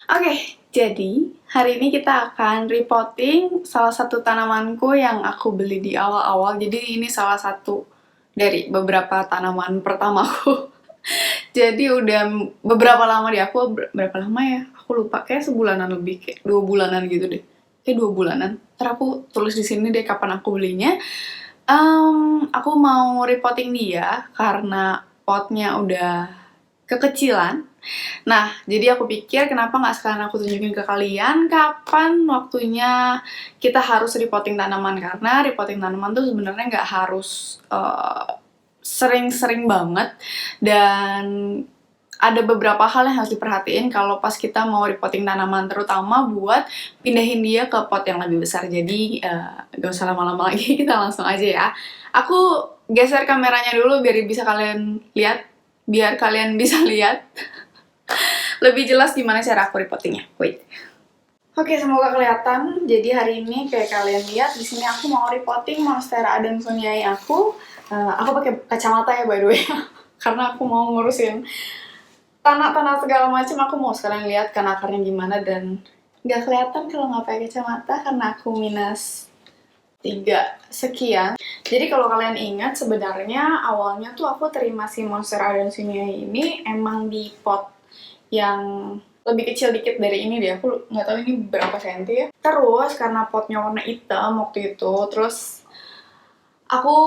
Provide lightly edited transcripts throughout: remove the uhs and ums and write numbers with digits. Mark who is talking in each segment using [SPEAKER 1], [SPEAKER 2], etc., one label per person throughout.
[SPEAKER 1] Oke, jadi hari ini kita akan repotting salah satu tanamanku yang aku beli di awal-awal. Jadi ini salah satu dari beberapa tanaman pertamaku. Jadi udah beberapa lama deh, berapa lama ya? Aku lupa, kayak sebulanan lebih, kayak 2 bulanan gitu deh. Kayak 2 bulanan. Ntar aku tulis di sini deh kapan aku belinya. Aku mau repotting dia karena potnya udah kekecilan. Nah, jadi aku pikir kenapa nggak sekalian aku tunjukin ke kalian kapan waktunya kita harus repotting tanaman. Karena repotting tanaman tuh sebenarnya nggak harus sering-sering banget. Dan ada beberapa hal yang harus diperhatiin kalau pas kita mau repotting tanaman, terutama buat pindahin dia ke pot yang lebih besar. Jadi gak usah lama-lama lagi, kita langsung aja ya. Aku geser kameranya dulu biar kalian bisa lihat lebih jelas gimana cara aku repottingnya. Wait. Oke, semoga kelihatan. Jadi hari ini kayak kalian lihat di sini aku mau repotting Monstera adansonii aku. Aku pakai kacamata ya by the way, karena aku mau ngurusin tanah-tanah segala macam. Aku mau sekalian lihat kan akarnya gimana, dan nggak kelihatan kalau nggak pakai kacamata karena aku minus 3 sekian. Jadi kalau kalian ingat, sebenarnya awalnya tuh aku terima si Monstera adansonii ini emang di pot yang lebih kecil dikit dari ini deh. Aku nggak tahu ini berapa senti ya. Terus karena potnya warna hitam waktu itu, terus aku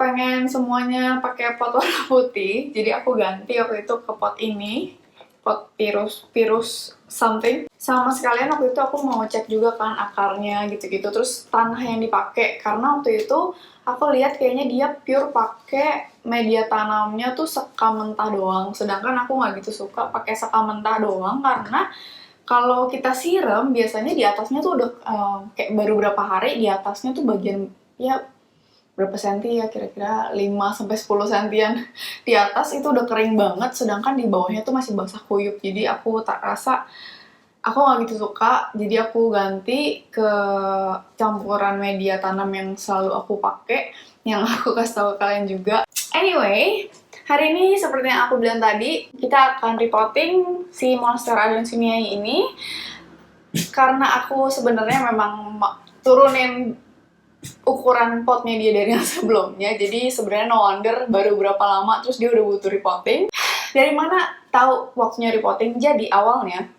[SPEAKER 1] pengen semuanya pakai pot warna putih, jadi aku ganti waktu itu ke pot ini, pot Pyrus something. Sama sekalian waktu itu aku mau cek juga kan akarnya gitu-gitu, terus tanah yang dipakai, karena waktu itu aku lihat kayaknya dia pure pakai media tanamnya tuh sekam mentah doang, sedangkan aku nggak gitu suka pakai sekam mentah doang, karena kalau kita siram biasanya di atasnya tuh udah kayak baru berapa hari di atasnya tuh bagian ya berapa senti ya, kira-kira 5-10 sentian di atas itu udah kering banget, sedangkan di bawahnya tuh masih basah kuyup. Jadi aku tak rasa, aku nggak gitu suka, jadi aku ganti ke campuran media tanam yang selalu aku pakai, yang aku kasih tahu ke kalian juga. Anyway, hari ini seperti yang aku bilang tadi, kita akan repotting si Monstera adansonii ini karena aku sebenarnya memang turunin ukuran potnya dia dari yang sebelumnya. Jadi sebenarnya no wonder baru berapa lama terus dia udah butuh repotting. Dari mana tahu waktunya repotting? Jadi awalnya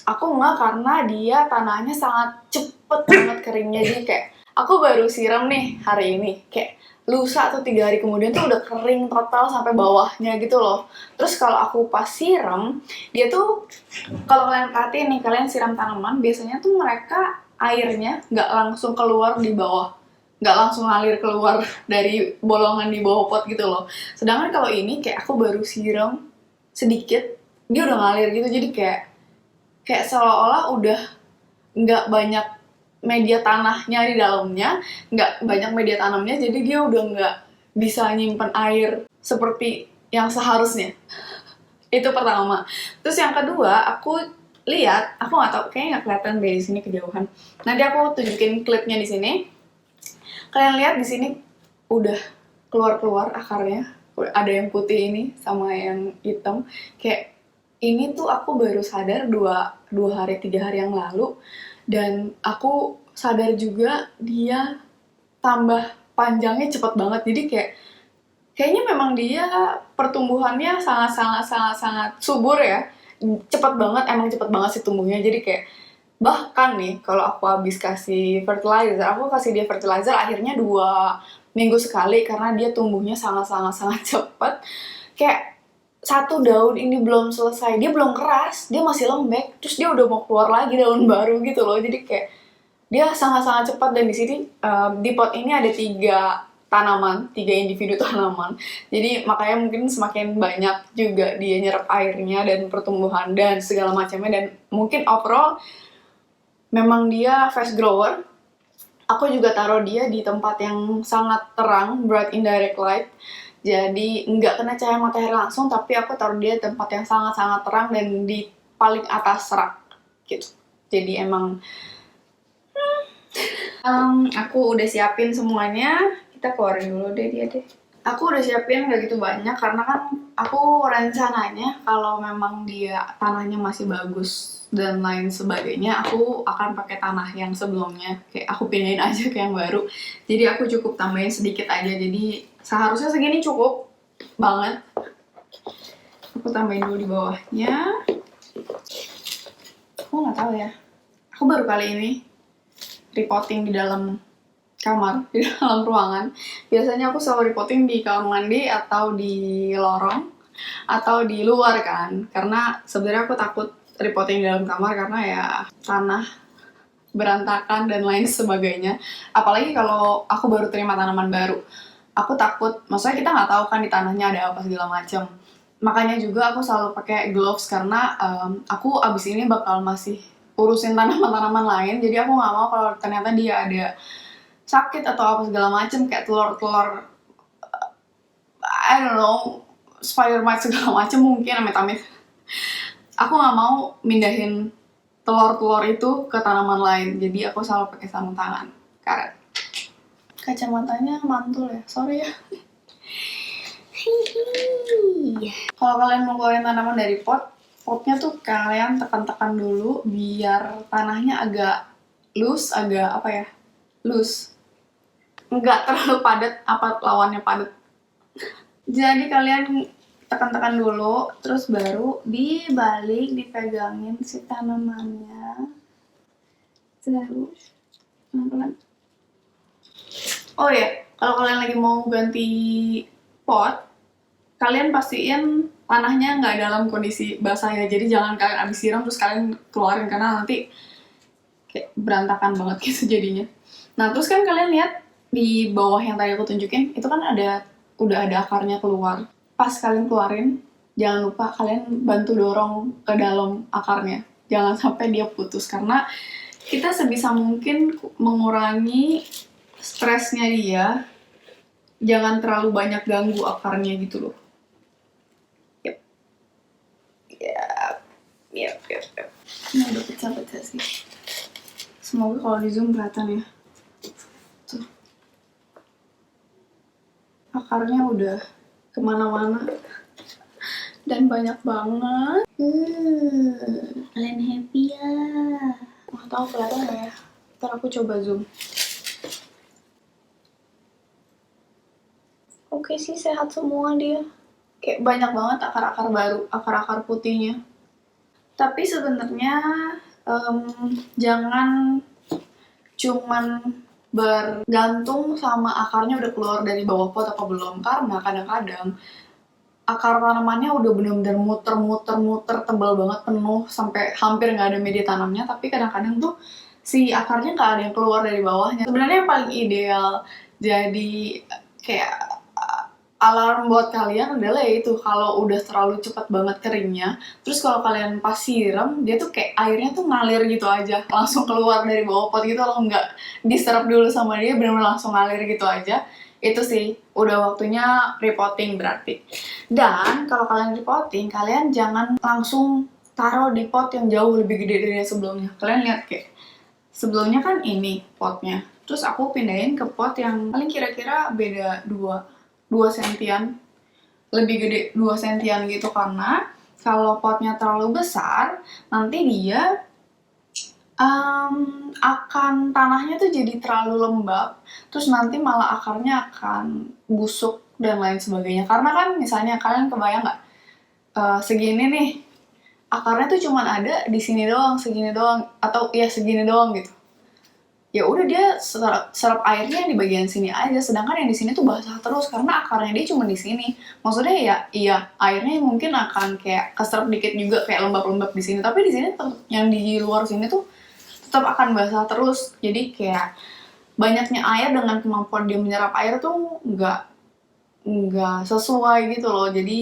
[SPEAKER 1] aku nggak, karena dia tanahnya sangat cepet banget keringnya. Jadi kayak aku baru siram nih hari ini, kayak lusa atau 3 hari kemudian tuh udah kering total sampai bawahnya gitu loh. Terus kalau aku pas siram, dia tuh, kalau kalian perhatiin nih, kalian siram tanaman biasanya tuh mereka airnya nggak langsung keluar di bawah, nggak langsung ngalir keluar dari bolongan di bawah pot gitu loh. Sedangkan kalau ini kayak aku baru siram sedikit, dia udah ngalir gitu. Jadi kayak seolah-olah udah nggak banyak media tanahnya di dalamnya, nggak banyak media tanamnya, jadi dia udah nggak bisa nyimpen air seperti yang seharusnya. Itu pertama. Terus yang kedua, aku lihat, aku nggak tahu, kayaknya nggak kelihatan deh di sini kejauhan. Nanti aku tunjukin klipnya di sini. Kalian lihat di sini udah keluar akarnya. Ada yang putih ini sama yang hitam. Kayak ini tuh aku baru sadar 2-3 hari yang lalu, dan aku sadar juga dia tambah panjangnya cepet banget. Jadi kayaknya memang dia pertumbuhannya sangat subur ya. Cepet banget, emang cepet banget sih tumbuhnya. Jadi kayak bahkan nih kalau aku habis kasih fertilizer, aku kasih dia fertilizer akhirnya 2 minggu sekali, karena dia tumbuhnya sangat cepet. Kayak satu daun ini belum selesai, dia belum keras, dia masih lembek, terus dia udah mau keluar lagi daun baru gitu loh. Jadi kayak dia sangat cepat. Dan di sini di pot ini ada 3 individu tanaman. Jadi makanya mungkin semakin banyak juga dia nyerap airnya dan pertumbuhan dan segala macamnya. Dan mungkin overall memang dia fast grower. Aku juga taruh dia di tempat yang sangat terang, bright indirect light. Jadi nggak kena cahaya matahari langsung, tapi aku taruh dia di tempat yang sangat terang dan di paling atas rak gitu. Jadi emang aku udah siapin semuanya. Kita keluarin dulu deh dia deh. Aku udah siapin gak gitu banyak karena kan aku rencananya kalau memang dia tanahnya masih bagus dan lain sebagainya, aku akan pakai tanah yang sebelumnya, kayak aku pindahin aja ke yang baru. Jadi aku cukup tambahin sedikit aja, jadi seharusnya segini cukup banget. Aku tambahin dulu di bawahnya. Aku nggak tahu ya, aku baru kali ini repotting di dalam kamar, di dalam ruangan. Biasanya aku selalu repotting di kamar mandi atau di lorong atau di luar kan, karena sebenarnya aku takut repotting di dalam kamar karena ya tanah berantakan dan lain sebagainya. Apalagi kalau aku baru terima tanaman baru, aku takut, maksudnya kita nggak tahu kan di tanahnya ada apa segala macam. Makanya juga aku selalu pakai gloves karena aku abis ini bakal masih urusin tanaman-tanaman lain, jadi aku nggak mau kalau ternyata dia ada sakit atau apa segala macem, kayak telur-telur, I don't know, spider mite segala macem mungkin, amit-amit. Aku nggak mau mindahin telur-telur itu ke tanaman lain, jadi aku selalu pakai sarung tangan. Karet. Kacamatanya mantul ya, sorry ya. Kalau kalian mau keluarin tanaman dari potnya tuh kalian tekan-tekan dulu biar tanahnya agak loose, agak apa ya, loose. Nggak terlalu padat, apa lawannya padat. Jadi kalian tekan-tekan dulu, terus baru dibalik, dipegangin si tanamannya. Terus pelan-pelan. Oh ya, kalau kalian lagi mau ganti pot, kalian pastiin tanahnya nggak dalam kondisi basah ya. Jadi jangan kalian abis siram terus kalian keluarin, karena nanti kayak berantakan banget gitu jadinya. Nah terus kan kalian lihat di bawah yang tadi aku tunjukin, itu kan udah ada akarnya keluar. Pas kalian keluarin, jangan lupa kalian bantu dorong ke dalam akarnya. Jangan sampai dia putus, karena kita sebisa mungkin mengurangi stresnya dia. Jangan terlalu banyak ganggu akarnya gitu loh. Yap. Ini udah pecah-pecah sih. Semoga kalau di zoom kelihatan ya. Tuh. Akarnya udah kemana-mana. Dan banyak banget. Kalian happy ya? Nggak tahu kelihatan nggak ya? Ntar aku coba zoom. Oke sih, sehat semua dia. Kayak banyak banget akar-akar baru, akar-akar putihnya. Tapi sebenarnya jangan cuman bergantung sama akarnya udah keluar dari bawah pot apa belum, karena kadang-kadang akar tanamannya udah bener-bener muter tebal banget, penuh sampai hampir nggak ada media tanamnya, tapi kadang-kadang tuh si akarnya nggak ada yang keluar dari bawahnya. Sebenarnya yang paling ideal jadi kayak alarm buat kalian adalah itu kalau udah terlalu cepat banget keringnya, terus kalau kalian pas siram dia tuh kayak airnya tuh ngalir gitu aja, langsung keluar dari bawah pot gitu loh, nggak diserap dulu sama dia, bener-bener langsung ngalir gitu aja. Itu sih udah waktunya repotting berarti. Dan kalau kalian repotting, kalian jangan langsung taruh di pot yang jauh lebih gede dari yang sebelumnya. Kalian lihat kayak sebelumnya kan ini potnya, terus aku pindahin ke pot yang paling kira-kira beda 2 sentian, lebih gede 2 sentian gitu, karena kalau potnya terlalu besar nanti dia akan tanahnya tuh jadi terlalu lembab, terus nanti malah akarnya akan busuk dan lain sebagainya. Karena kan misalnya kalian kebayang nggak, segini nih akarnya tuh cuman ada di sini doang, segini doang, atau ya segini doang gitu. Ya udah dia serap airnya di bagian sini aja, sedangkan yang di sini tuh basah terus karena akarnya dia cuma di sini. Maksudnya ya iya airnya mungkin akan kayak keserap dikit juga, kayak lembab-lembab di sini, tapi di sini yang di luar sini tuh tetap akan basah terus. Jadi kayak banyaknya air dengan kemampuan dia menyerap air tuh nggak sesuai gitu loh. Jadi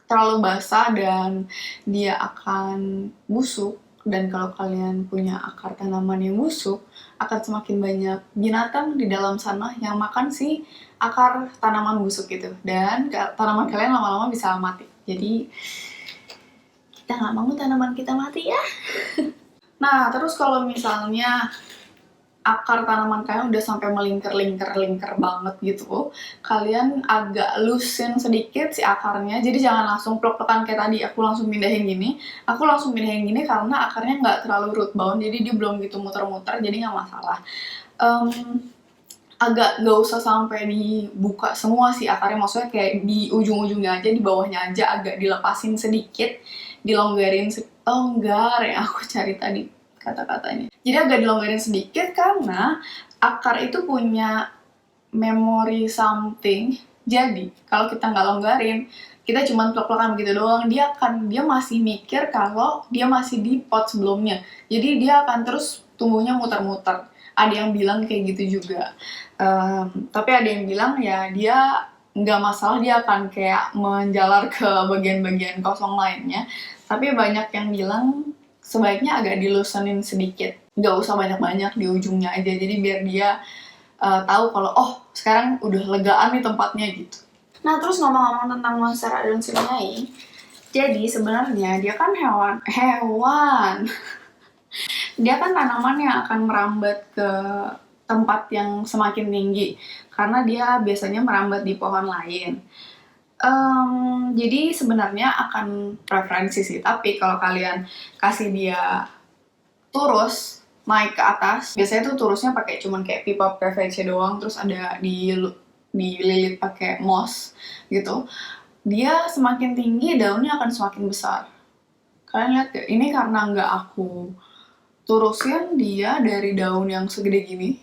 [SPEAKER 1] terlalu basah dan dia akan busuk. Dan kalau kalian punya akar tanaman yang busuk, akan semakin banyak binatang di dalam sana yang makan si akar tanaman busuk itu. Dan tanaman kalian lama-lama bisa mati. Jadi kita nggak mau tanaman kita mati ya. Nah, terus kalau misalnya akar tanaman kalian udah sampai melingkar banget gitu, kalian agak loosen sedikit si akarnya. Jadi jangan langsung plok-plokan kayak tadi, aku langsung pindahin gini. Aku langsung pindahin gini karena akarnya nggak terlalu root bound, jadi dia belum gitu muter-muter, jadi nggak masalah. Agak nggak usah sampai dibuka semua sih akarnya, maksudnya kayak di ujung-ujungnya aja, di bawahnya aja agak dilepasin sedikit, dilonggarin longgar ya aku cari tadi kata-katanya. Jadi agak dilonggarin sedikit karena akar itu punya memory something. Jadi kalau kita nggak longgarin, kita cuma plok-plokan begitu doang, dia masih mikir kalau dia masih di pot sebelumnya. Jadi dia akan terus tumbuhnya muter-muter. Ada yang bilang kayak gitu juga. Tapi ada yang bilang ya dia nggak masalah, dia akan kayak menjalar ke bagian-bagian kosong lainnya. Tapi banyak yang bilang sebaiknya agak diloosenin sedikit, nggak usah banyak-banyak di ujungnya aja, jadi biar dia tahu kalau oh sekarang udah legaan nih tempatnya gitu. Nah terus ngomong-ngomong tentang Monstera Adamsiae, jadi sebenarnya dia kan hewan dia kan tanaman yang akan merambat ke tempat yang semakin tinggi karena dia biasanya merambat di pohon lain. Jadi sebenarnya akan preferensi sih, tapi kalau kalian kasih dia turus naik ke atas, biasanya tuh turusnya pakai cuman kayak pipa PVC doang, terus ada dililit pakai moss gitu. Dia semakin tinggi daunnya akan semakin besar. Kalian lihat gak? Ini karena nggak aku turusin dia dari daun yang segede gini.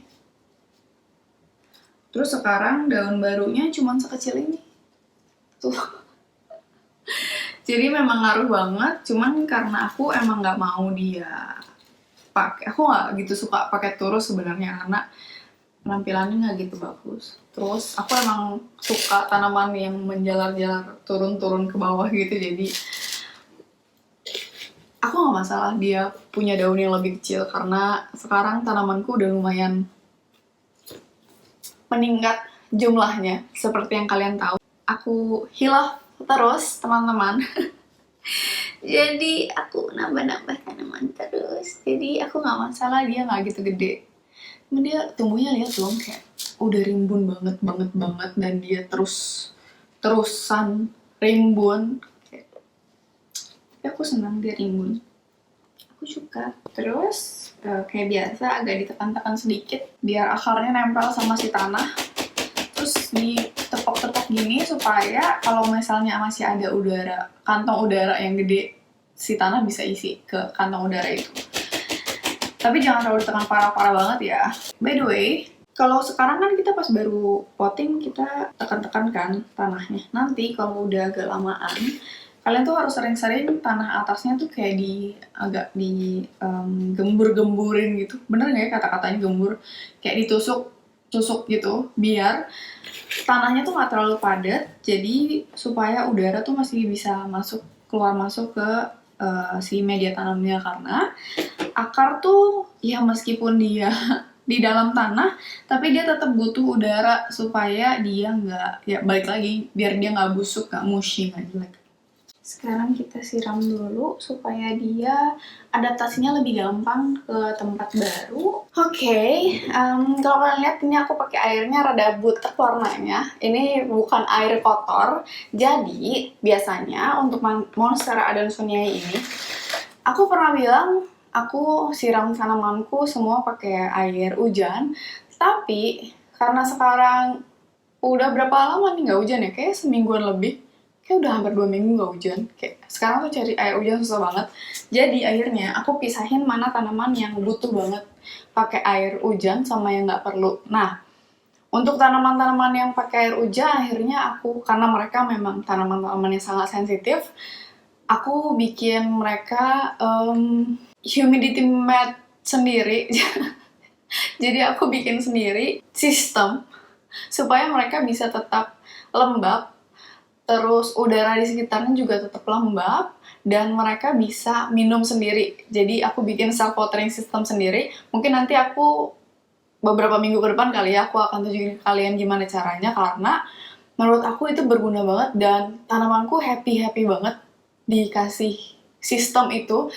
[SPEAKER 1] Terus sekarang daun barunya cuman sekecil ini. Tuh. Jadi memang ngaruh banget, cuman karena aku emang nggak mau dia pakai, aku nggak gitu suka pakai turus sebenarnya karena penampilannya nggak gitu bagus. Terus aku emang suka tanaman yang menjalar-jalar turun-turun ke bawah gitu, jadi aku nggak masalah dia punya daun yang lebih kecil karena sekarang tanamanku udah lumayan meningkat jumlahnya. Seperti yang kalian tahu, aku hilaf terus teman-teman. Jadi aku nambah-nambah tanaman terus, jadi aku nggak masalah dia nggak gitu gede. Cuman dia tumbuhnya lihat dong, kayak udah rimbun banget dan dia terusan rimbun. Tapi aku senang dia rimbun, aku suka. Terus kayak biasa agak ditekan-tekan sedikit biar akarnya nempel sama si tanah. Terus ditepok-tepok gini supaya kalau misalnya masih ada udara, kantong udara yang gede, si tanah bisa isi ke kantong udara itu. Tapi jangan terlalu ditekan parah-parah banget ya. By the way, kalau sekarang kan kita pas baru potting kita tekan-tekan kan tanahnya. Nanti kalau udah agak lamaan, kalian tuh harus sering-sering tanah atasnya tuh kayak agak gembur-gemburin gitu. Bener nggak ya kata-katanya gembur? Kayak ditusuk gitu, biar tanahnya tuh nggak terlalu padat, jadi supaya udara tuh masih bisa keluar masuk ke si media tanamnya. Karena akar tuh ya meskipun dia di dalam tanah, tapi dia tetap butuh udara supaya dia nggak, ya balik lagi, biar dia nggak busuk, nggak mushy, nggak jelek. Sekarang kita siram dulu supaya dia adaptasinya lebih gampang ke tempat baru. Oke, kalau kalian lihat ini aku pakai airnya rada butek warnanya. Ini bukan air kotor. Jadi biasanya untuk Monstera Adansoniae ini, aku pernah bilang aku siram tanamanku semua pakai air hujan. Tapi karena sekarang udah berapa lama nih nggak hujan ya? Kayak semingguan lebih. Kayak udah hampir 2 minggu nggak hujan. Kayak sekarang tuh cari air hujan susah banget. Jadi akhirnya aku pisahin mana tanaman yang butuh banget pakai air hujan sama yang nggak perlu. Nah, untuk tanaman-tanaman yang pakai air hujan, akhirnya aku, karena mereka memang tanaman-tanaman yang sangat sensitif, aku bikin mereka humidity mat sendiri. Jadi aku bikin sendiri sistem supaya mereka bisa tetap lembab, terus udara di sekitarnya juga tetap lembab, dan mereka bisa minum sendiri. Jadi aku bikin self watering system sendiri. Mungkin nanti aku beberapa minggu ke depan kali ya, aku akan tunjukin ke kalian gimana caranya, karena menurut aku itu berguna banget dan tanamanku happy banget dikasih sistem itu.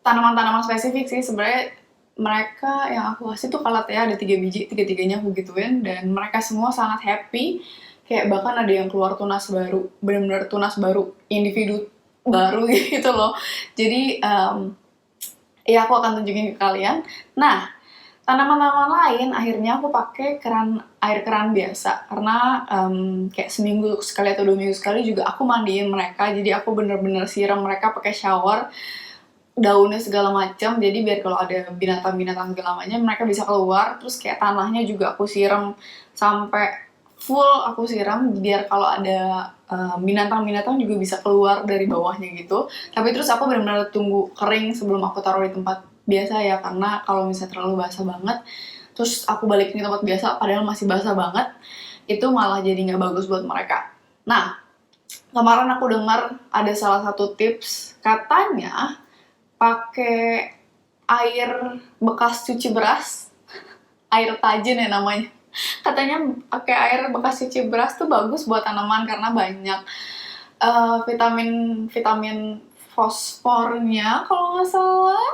[SPEAKER 1] Tanaman-tanaman spesifik sih sebenarnya, mereka yang aku kasih tuh Calathea ada 3 biji, tiga-tiganya aku gituin, dan mereka semua sangat happy. Kayak bahkan ada yang keluar tunas baru, benar-benar tunas baru, individu baru gitu loh. Jadi ya aku akan tunjukin ke kalian. Nah, tanaman-tanaman lain akhirnya aku pakai air keran biasa, karena kayak seminggu sekali atau 2 minggu sekali juga aku mandiin mereka. Jadi aku bener-bener siram mereka pakai shower, daunnya segala macam, jadi biar kalau ada binatang-binatang segala macam mereka bisa keluar. Terus kayak tanahnya juga aku siram sampai full, aku siram biar kalau ada binatang-binatang juga bisa keluar dari bawahnya gitu. Tapi terus aku benar-benar tunggu kering sebelum aku taruh di tempat biasa ya, karena kalau misalnya terlalu basah banget terus aku balikin ke tempat biasa padahal masih basah banget, itu malah jadi nggak bagus buat mereka. Nah, kemarin aku dengar ada salah satu tips, katanya pakai air bekas cuci beras, air tajin ya namanya. Katanya pakai air bekas cuci beras tuh bagus buat tanaman karena banyak vitamin fosfornya kalau nggak salah.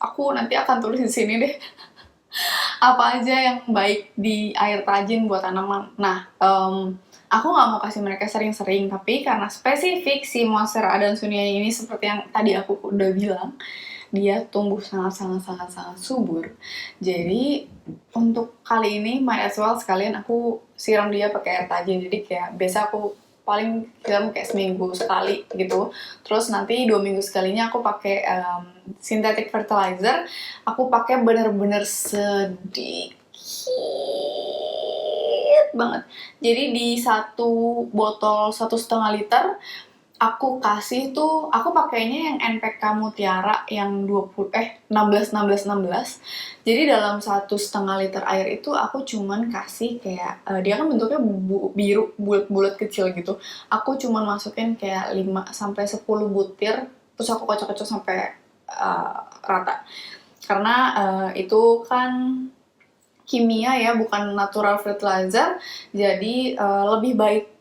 [SPEAKER 1] Aku nanti akan tulis di sini deh apa aja yang baik di air tajin buat tanaman. Nah, aku nggak mau kasih mereka sering-sering, tapi karena spesifik si Monstera Adansoniae ini seperti yang tadi aku udah bilang, dia tumbuh sangat subur. Jadi untuk kali ini might as well sekalian aku siram dia pakai air tajin. Jadi kayak biasa aku paling siram kayak seminggu sekali gitu. Terus nanti 2 minggu sekalinya aku pakai synthetic fertilizer. Aku pakai bener-bener sedikit banget. Jadi di satu botol 1,5 liter aku kasih tuh, aku pakainya yang NPK Mutiara yang 16. Jadi dalam 1,5 liter air itu aku cuman kasih kayak dia kan bentuknya biru bulat-bulat kecil gitu. Aku cuman masukin kayak 5-10 butir, terus aku kocok-kocok sampai rata. Karena itu kan kimia ya, bukan natural fertilizer. Jadi lebih baik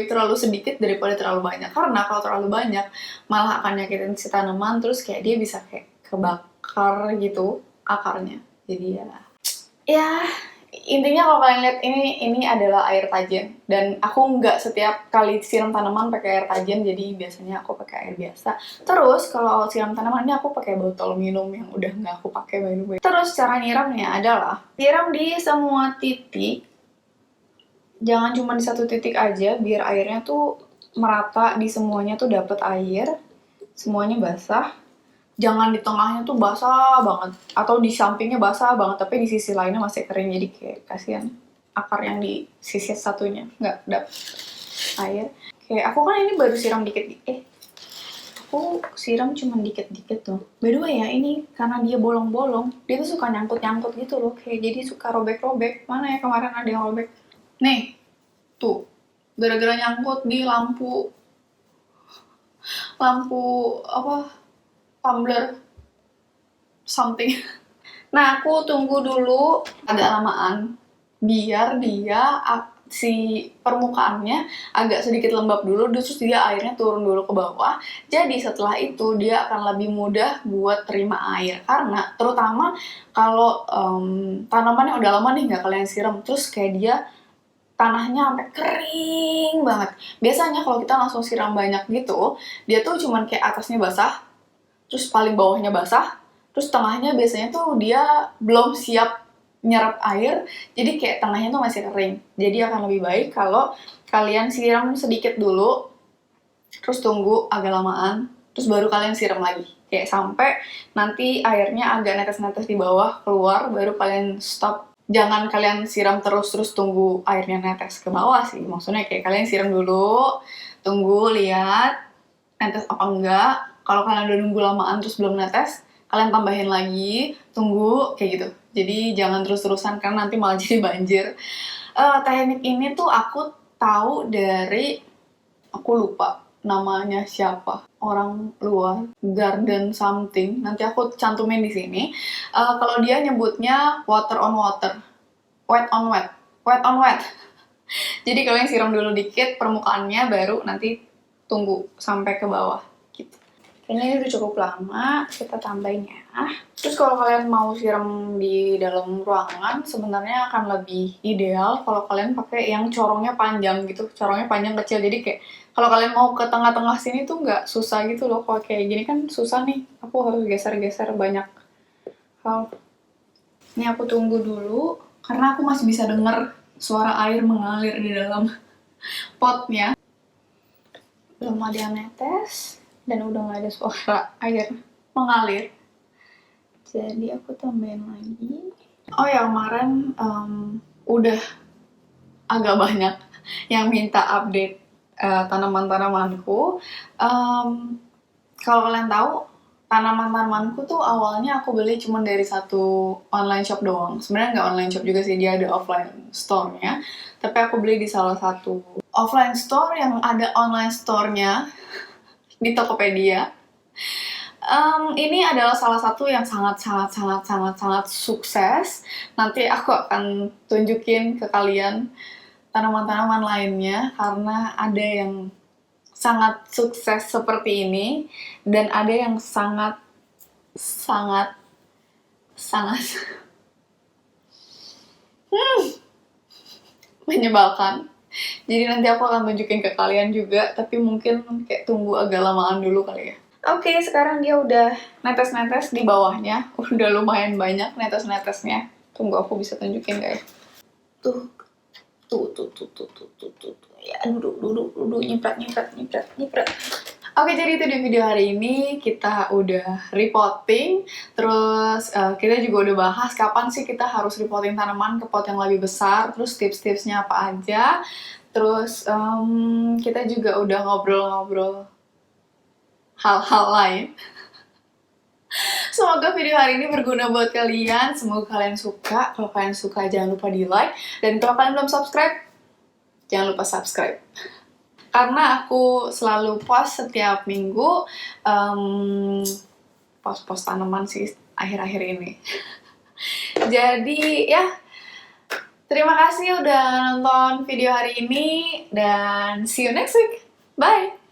[SPEAKER 1] terlalu sedikit daripada terlalu banyak, karena kalau terlalu banyak malah akan nyakitin si tanaman, terus kayak dia bisa kayak kebakar gitu akarnya. Jadi ya intinya kalau kalian lihat ini adalah air tajin, dan aku nggak setiap kali siram tanaman pakai air tajin, jadi biasanya aku pakai air biasa. Terus kalau siram tanaman ini aku pakai botol minum yang udah nggak aku pakai by the way. Terus cara nyiramnya adalah siram di semua titik. Jangan cuma di satu titik aja, biar airnya tuh merata di semuanya, tuh dapet air, semuanya basah. Jangan di tengahnya tuh basah banget, atau di sampingnya basah banget, tapi di sisi lainnya masih kering. Jadi kayak kasihan akar yang di sisi satunya nggak dapet air. Kayak aku kan ini baru siram aku siram cuma dikit-dikit tuh. By the way ya, ini karena dia bolong-bolong, dia tuh suka nyangkut-nyangkut gitu loh, kayak jadi suka robek-robek. Mana ya kemarin ada yang robek. Nih, tuh, gara-gara nyangkut di lampu apa, tumbler something. Nah, aku tunggu dulu agak lamaan biar dia si permukaannya agak sedikit lembab dulu, terus dia airnya turun dulu ke bawah. Jadi setelah itu dia akan lebih mudah buat terima air, karena terutama kalau tanaman yang udah lama nih nggak kalian siram, terus kayak dia tanahnya sampai kering banget. Biasanya kalau kita langsung siram banyak gitu, dia tuh cuman kayak atasnya basah, terus paling bawahnya basah, terus tengahnya biasanya tuh dia belum siap nyerap air, jadi kayak tengahnya tuh masih kering. Jadi akan lebih baik kalau kalian siram sedikit dulu, terus tunggu agak lamaan, terus baru kalian siram lagi. Kayak sampai nanti airnya agak netes-netes di bawah keluar, baru kalian stop. Jangan kalian siram terus tunggu airnya netes ke bawah sih. Maksudnya kayak kalian siram dulu, tunggu, lihat netes apa enggak. Kalau kalian udah nunggu lamaan terus belum netes, kalian tambahin lagi, tunggu, kayak gitu. Jadi jangan terus-terusan karena nanti malah jadi banjir. Teknik ini tuh aku tahu dari, aku lupa namanya siapa, orang luar, garden something, nanti aku cantumin di sini. Kalau dia nyebutnya water on water, wet on wet, wet on wet. Jadi kalian siram dulu dikit permukaannya, baru nanti tunggu sampai ke bawah gitu. Kayaknya ini udah cukup lama, kita tambahin ya. Terus kalau kalian mau siram di dalam ruangan, sebenarnya akan lebih ideal kalau kalian pakai yang corongnya panjang gitu, corongnya panjang kecil. Jadi kayak kalau kalian mau ke tengah-tengah sini tuh nggak susah gitu loh. Kalau kayak gini kan susah nih, aku harus geser-geser banyak hal. Ini aku tunggu dulu, karena aku masih bisa denger suara air mengalir di dalam potnya. Belum ada yang netes dan udah nggak ada suara air mengalir, jadi aku tambahin lagi. Oh ya, kemarin udah agak banyak yang minta update tanaman-tanamanku. Kalau kalian tahu, tanaman-tanamanku tuh awalnya aku beli cuma dari satu online shop doang. Sebenarnya nggak online shop juga sih, dia ada offline store-nya. Tapi aku beli di salah satu offline store yang ada online store-nya di Tokopedia. Ini adalah salah satu yang sangat sukses. Nanti aku akan tunjukin ke kalian tanaman-tanaman lainnya, karena ada yang sangat sukses seperti ini dan ada yang sangat menyebalkan. Jadi nanti aku akan tunjukin ke kalian juga, tapi mungkin kayak tunggu agak lamaan dulu kali ya. Oke, sekarang dia udah netes-netes di bawahnya. Udah lumayan banyak netes-netesnya. Tunggu aku bisa tunjukin guys. Tuh. Ya, duduk, nyiprat. Oke, jadi itu di video hari ini. Kita udah repotting. Terus kita juga udah bahas kapan sih kita harus repotting tanaman ke pot yang lebih besar. Terus tips-tipsnya apa aja. Terus kita juga udah ngobrol-ngobrol hal-hal lain. Semoga video hari ini berguna buat kalian. Semoga kalian suka. Kalau kalian suka jangan lupa di like. Dan kalau kalian belum subscribe, jangan lupa subscribe. Karena aku selalu post setiap minggu post tanaman sih akhir-akhir ini. Jadi ya, terima kasih udah nonton video hari ini dan see you next week. Bye!